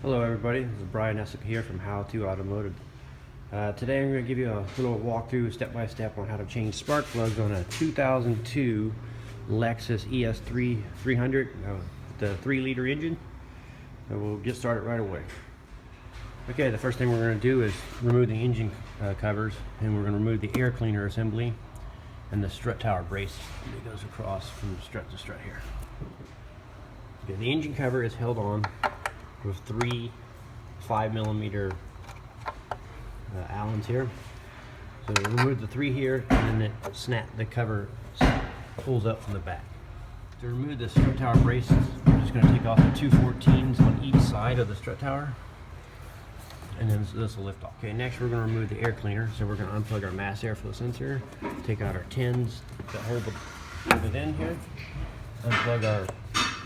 Hello everybody, this is Brian Essick here from How To Automotive. Today I'm going to give you a little walkthrough step-by-step on how to change spark plugs on a 2002 Lexus ES300, the 3-liter engine. So we'll get started right away. Okay, the first thing we're going to do is remove the engine covers, and we're going to remove the air cleaner assembly and the strut tower brace that goes across from strut to strut here. Okay, the engine cover is held on with 3 5mm Allens here. So remove the 3 here, and then the cover pulls up from the back. To remove the strut tower braces, we're just going to take off the 2 14s on each side of the strut tower, and then this will lift off. Okay, next we're going to remove the air cleaner. So we're going to unplug our mass airflow sensor, take out our tins that hold it in here, unplug our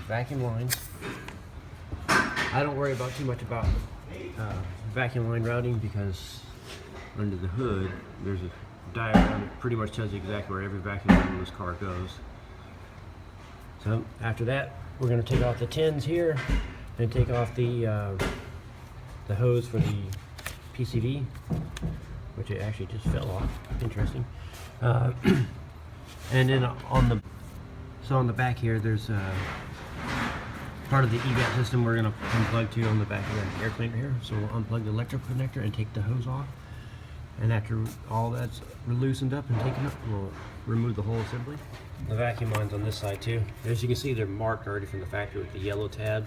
vacuum lines. I don't worry too much about vacuum line routing, because under the hood there's a diagram that pretty much tells you exactly where every vacuum line in this car goes. So after that, we're going to take off the tins here and take off the hose for the PCV, which it actually just fell off. Interesting. And then on the back here, there's part of the EVAT system we're going to unplug to on the back of the air cleaner here. So we'll unplug the electrical connector and take the hose off. And after all that's loosened up and taken up, we'll remove the whole assembly. The vacuum lines on this side too. As you can see, they're marked already from the factory with the yellow tab,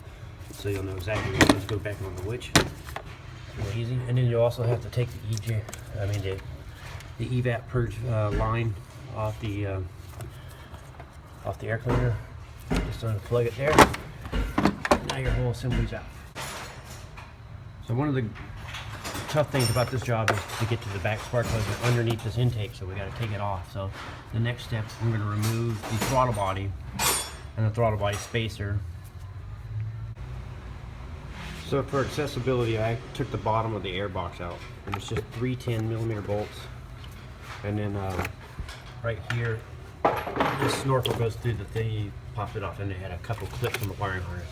so you'll know exactly where to go back on the which. Real easy. And then you also have to take the EVAT purge line off the air cleaner. Just unplug it there. Now your whole assembly's out. So one of the tough things about this job is to get to the back spark plugs underneath this intake, so we got to take it off. So the next step, we're going to remove the throttle body and the throttle body spacer. So for accessibility, I took the bottom of the airbox out, and it's just 3 10mm bolts. And then right here, this snorkel goes through the thing. You popped it off, and it had a couple clips on the wiring harness.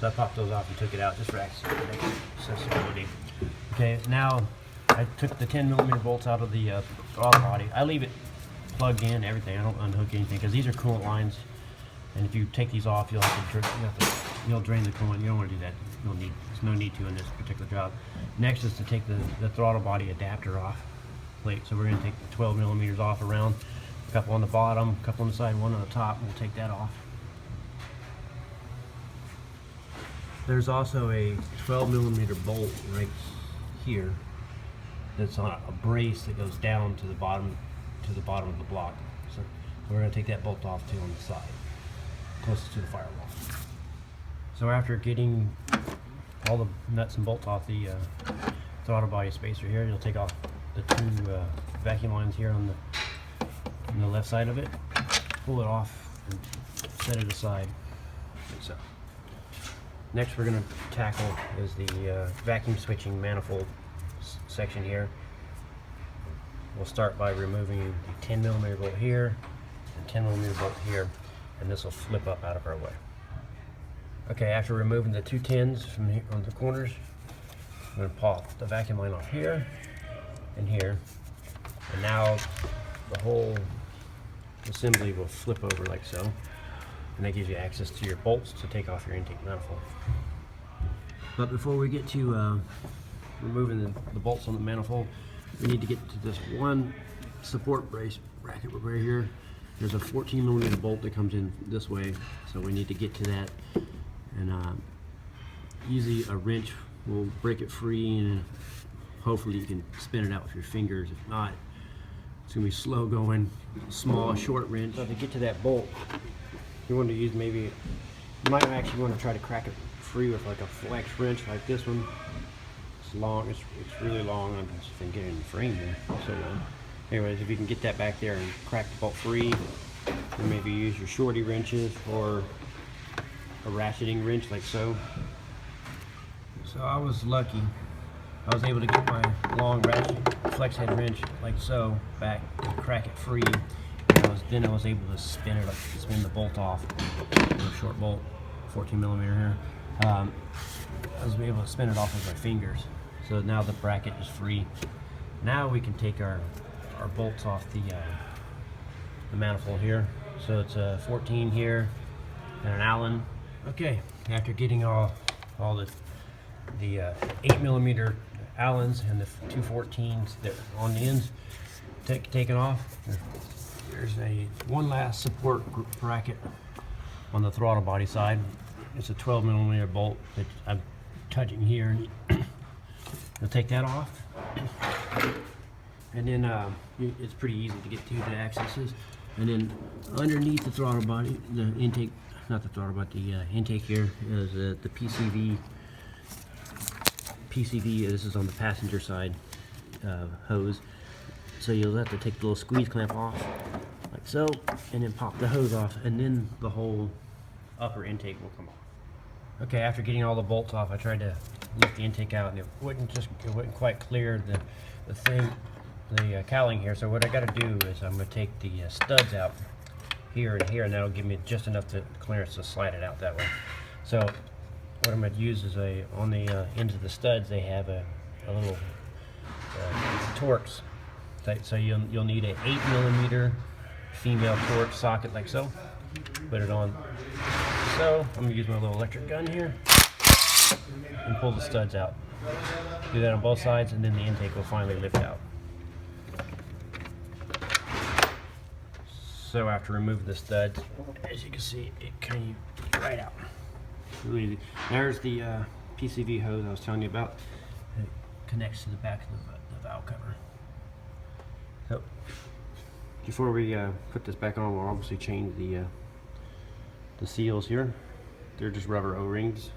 So I popped those off and took it out just for accessibility. Okay, now I took the 10mm bolts out of the throttle body. I leave it plugged in, everything. I don't unhook anything, because these are coolant lines, and if you take these off, you'll drain the coolant. You don't want to do that. There's no need to in this particular job. Next is to take the throttle body adapter off plate. So we're going to take the 12mm off around, a couple on the bottom, a couple on the side, one on the top, and we'll take that off. There's also a 12mm bolt right here that's on a brace that goes down to the bottom of the block. So we're going to take that bolt off too on the side, closest to the firewall. So after getting all the nuts and bolts off the throttle body spacer here, you'll take off the 2 vacuum lines here on the left side of it, pull it off, and set it aside, like so. Next we're going to tackle is the vacuum switching manifold section here. We'll start by removing the 10mm bolt here and 10mm bolt here, and this will flip up out of our way. Okay, after removing the 2 tins from here on the corners, I'm going to pop the vacuum line off here and here, and now the whole assembly will flip over like so. And that gives you access to your bolts to take off your intake manifold. But before we get to removing the bolts on the manifold, we need to get to this one support brace bracket right here. There's a 14mm bolt that comes in this way, so we need to get to that. And usually a wrench will break it free, and hopefully you can spin it out with your fingers. If not, it's going to be slow going, small, short wrench. So to get to that bolt, you want to use you might actually want to try to crack it free with like a flex wrench like this one. It's long, it's really long. I'm just thinking getting in the frame here. So anyways, if you can get that back there and crack the bolt free, then maybe use your shorty wrenches or a ratcheting wrench like so. So I was lucky. I was able to get my long ratchet flex head wrench like so back and crack it free. Then I was able to spin the bolt off, a short bolt, 14mm here. I was able to spin it off with my fingers. So now the bracket is free. Now we can take our bolts off the manifold here. So it's a 14 here and an Allen. Okay, after getting all the 8mm Allens and the 214s that on the ends taken off, there's one last support bracket on the throttle body side. It's a 12mm bolt that I'm touching here. You'll take that off, and then it's pretty easy to get to the accesses. And then underneath the throttle body, the intake, not the throttle, but the intake here is the PCV. This is on the passenger side hose. So you'll have to take the little squeeze clamp off, like so, and then pop the hose off, and then the whole upper intake will come off. Okay, after getting all the bolts off, I tried to lift the intake out, and it wouldn't quite clear the cowling here. So what I got to do is I'm going to take the studs out here and here, and that'll give me just enough clearance to slide it out that way. So what I'm going to use is on the ends of the studs, they have a little Torx. So you'll need an 8mm female Torx socket like so. Put it on. So I'm going to use my little electric gun here and pull the studs out. Do that on both sides, and then the intake will finally lift out. So after removing the studs, as you can see, it came right out. Really easy. There's the PCV hose I was telling you about. It connects to the back of the valve cover. So before we put this back on, we'll obviously change the seals here. They're just rubber O-rings.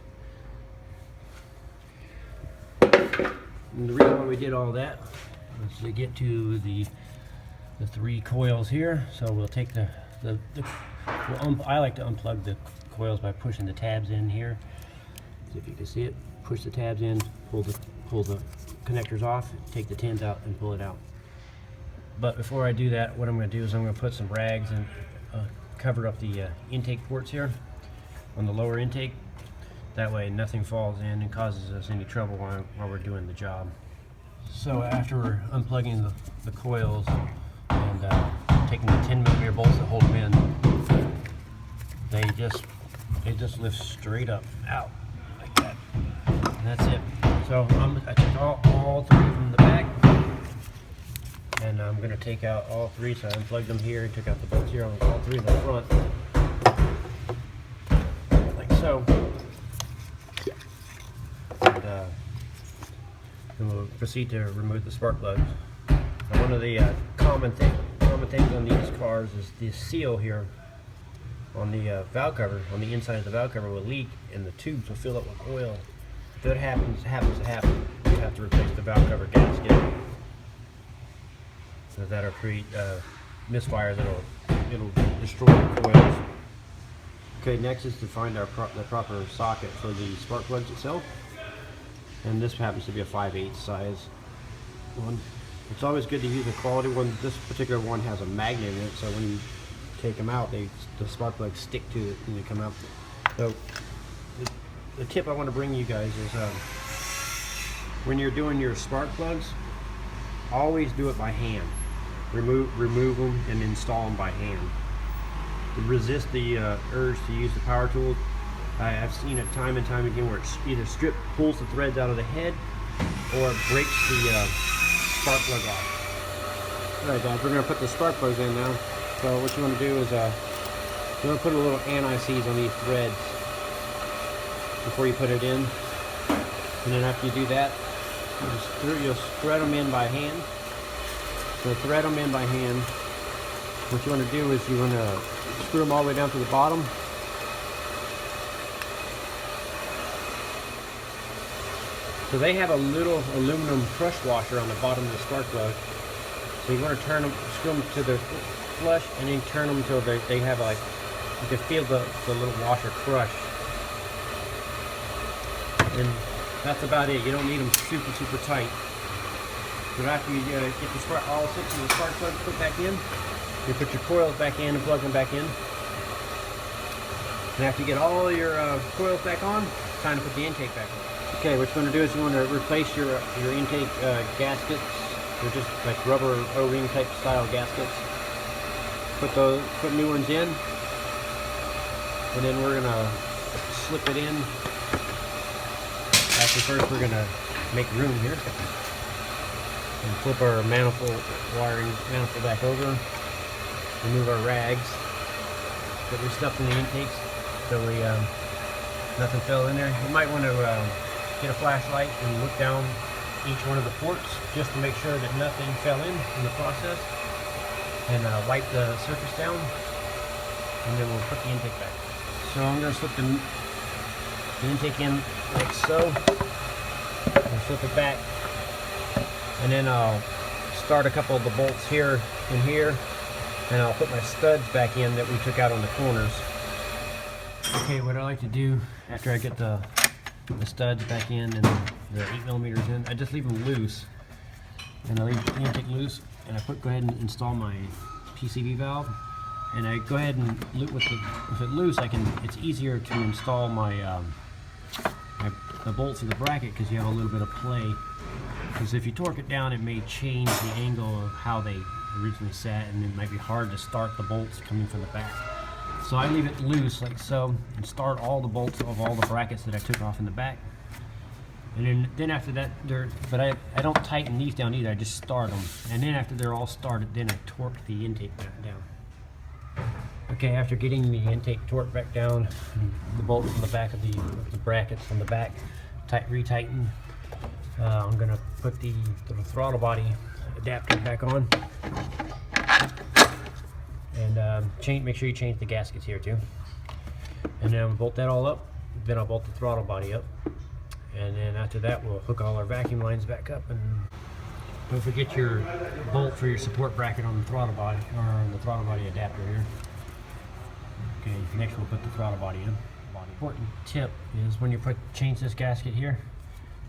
And the reason why we did all that was to get to the 3 coils here. So we'll take I like to unplug the coils by pushing the tabs in here. So if you can see it, push the tabs in, pull the connectors off, take the tins out, and pull it out. But before I do that, what I'm going to do is I'm going to put some rags and cover up the intake ports here on the lower intake. That way nothing falls in and causes us any trouble while we're doing the job. So after unplugging the coils and taking the 10mm bolts that hold them in, they just lift straight up out like that. And that's it. So I took all 3 from the back, and I'm going to take out all 3. So I unplugged them here, took out the bolts here on all 3 in the front, like so. And then we'll proceed to remove the spark plugs. Now, one of the common things on these cars is the seal here on the valve cover, on the inside of the valve cover, will leak, and the tubes will fill up with oil. If that happens to happen, you have to replace the valve cover gasket. So that'll create misfires. It'll destroy the coils. Okay, next is to find the proper socket for the spark plugs itself. And this happens to be a 5/8 size one. It's always good to use a quality one. This particular one has a magnet in it, so when you take them out, the spark plugs stick to it when they come out. So the tip I want to bring you guys is when you're doing your spark plugs, always do it by hand. Remove them and install them by hand. To resist the urge to use the power tool, I've seen it time and time again where it either pulls the threads out of the head or it breaks the spark plug off. Alright guys, we're going to put the spark plugs in now. So what you want to do is you want to put a little anti-seize on these threads before you put it in. And then after you do that, you'll thread them in by hand. So thread them in by hand. What you want to do is you want to screw them all the way down to the bottom. So they have a little aluminum crush washer on the bottom of the spark plug. So you want to turn them, screw them to the flush, and then turn them until they have like, you can feel the little washer crush. And that's about it. You don't need them super tight. But after you get all 6 of the spark plugs put back in, you put your coils back in and plug them back in. And after you get all your coils back on, time to put the intake back on. Okay, what you want to do is you want to replace your intake gaskets. They're just like rubber O-ring type style gaskets. Put new ones in, and then we're gonna slip it in. Actually, first we're gonna make room here and flip our manifold back over. Remove our rags that we stuffed in the intakes, so we nothing fell in there. You might want to get a flashlight and look down each one of the ports just to make sure that nothing fell in the process, and wipe the surface down, and then we'll put the intake back. So I'm going to slip the intake in like so, and flip it back, and then I'll start a couple of the bolts here and here, and I'll put my studs back in that we took out on the corners. Okay, what I like to do after I get the studs back in and the 8mm in, I just leave them loose, and I leave the intake loose, and I go ahead and install my PCV valve, and I go ahead and with it loose, it's easier to install the bolts of the bracket because you have a little bit of play. Because if you torque it down, it may change the angle of how they originally sat, and it might be hard to start the bolts coming from the back. So I leave it loose like so, and start all the bolts of all the brackets that I took off in the back. And then after that, but I don't tighten these down either, I just start them. And then after they're all started, then I torque the intake back down. Okay, after getting the intake torqued back down, the bolts on the back of the brackets on the back retightened, I'm gonna put the throttle body adapter back on. And make sure you change the gaskets here too. And then I'll bolt that all up. Then I'll bolt the throttle body up. And then after that, we'll hook all our vacuum lines back up. And don't forget your bolt for your support bracket on the throttle body, or on the throttle body adapter here. Okay, next we'll put the throttle body in. Important tip is when you change this gasket here,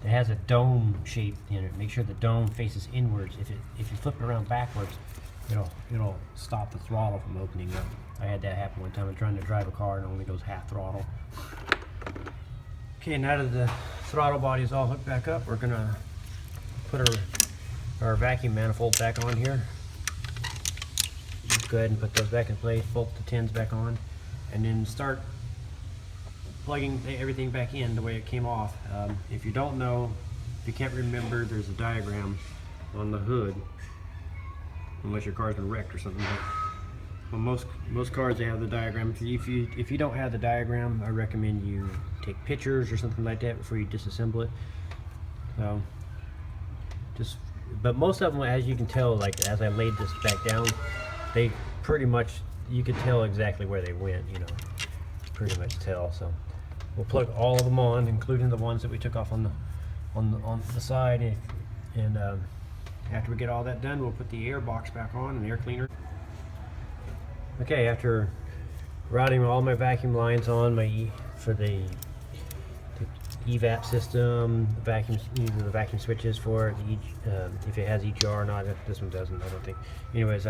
it has a dome shape in it. Make sure the dome faces inwards. If you flip it around backwards, it'll stop the throttle from opening up. I had that happen one time. I was trying to drive a car and it only goes half throttle. Okay, now that the throttle body is all hooked back up, we're gonna put our vacuum manifold back on here. Go ahead and put those back in place, bolt the tins back on, and then start plugging everything back in the way it came off. If you don't know, if you can't remember, there's a diagram on the hood, unless your car's been wrecked or something. Well, most cars, they have the diagram. If you don't have the diagram, I recommend you take pictures or something like that before you disassemble it. But most of them, as you can tell, like as I laid this back down, they pretty much, you could tell exactly where they went. Pretty much tell. So we'll plug all of them on, including the ones that we took off on the side. And after we get all that done, we'll put the airbox back on, and air cleaner. Okay, after routing all my vacuum lines on for the evap system, the vacuum switches for it, if it has EGR or not. This one doesn't, I don't think. Anyways,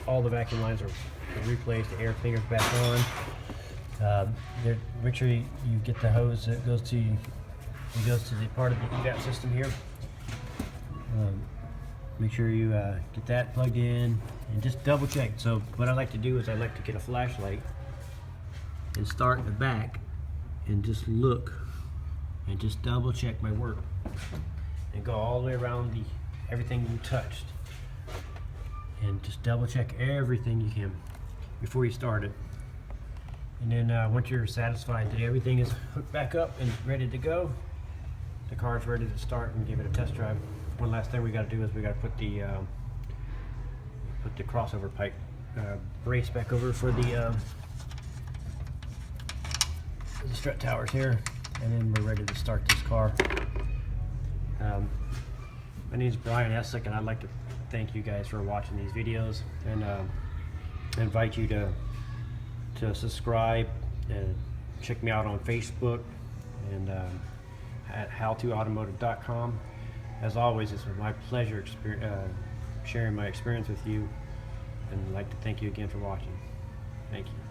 all the vacuum lines are replaced, the air cleaner's back on. Make sure you get the hose that goes to the part of the evap system here. Make sure you get that plugged in and just double check. So what I like to do is I like to get a flashlight and start in the back and just look and just double check my work and go all the way around everything you touched, and just double check everything you can before you start it. And then once you're satisfied that everything is hooked back up and ready to go, the car's ready to start and give it a test drive. One last thing we got to do is we got to put the crossover pipe brace back over for the strut towers here, and then we're ready to start this car. My name is Brian Essick, and I'd like to thank you guys for watching these videos, and invite you to subscribe and check me out on Facebook and at howtoautomotive.com. As always, it's my pleasure sharing my experience with you, and I'd like to thank you again for watching. Thank you.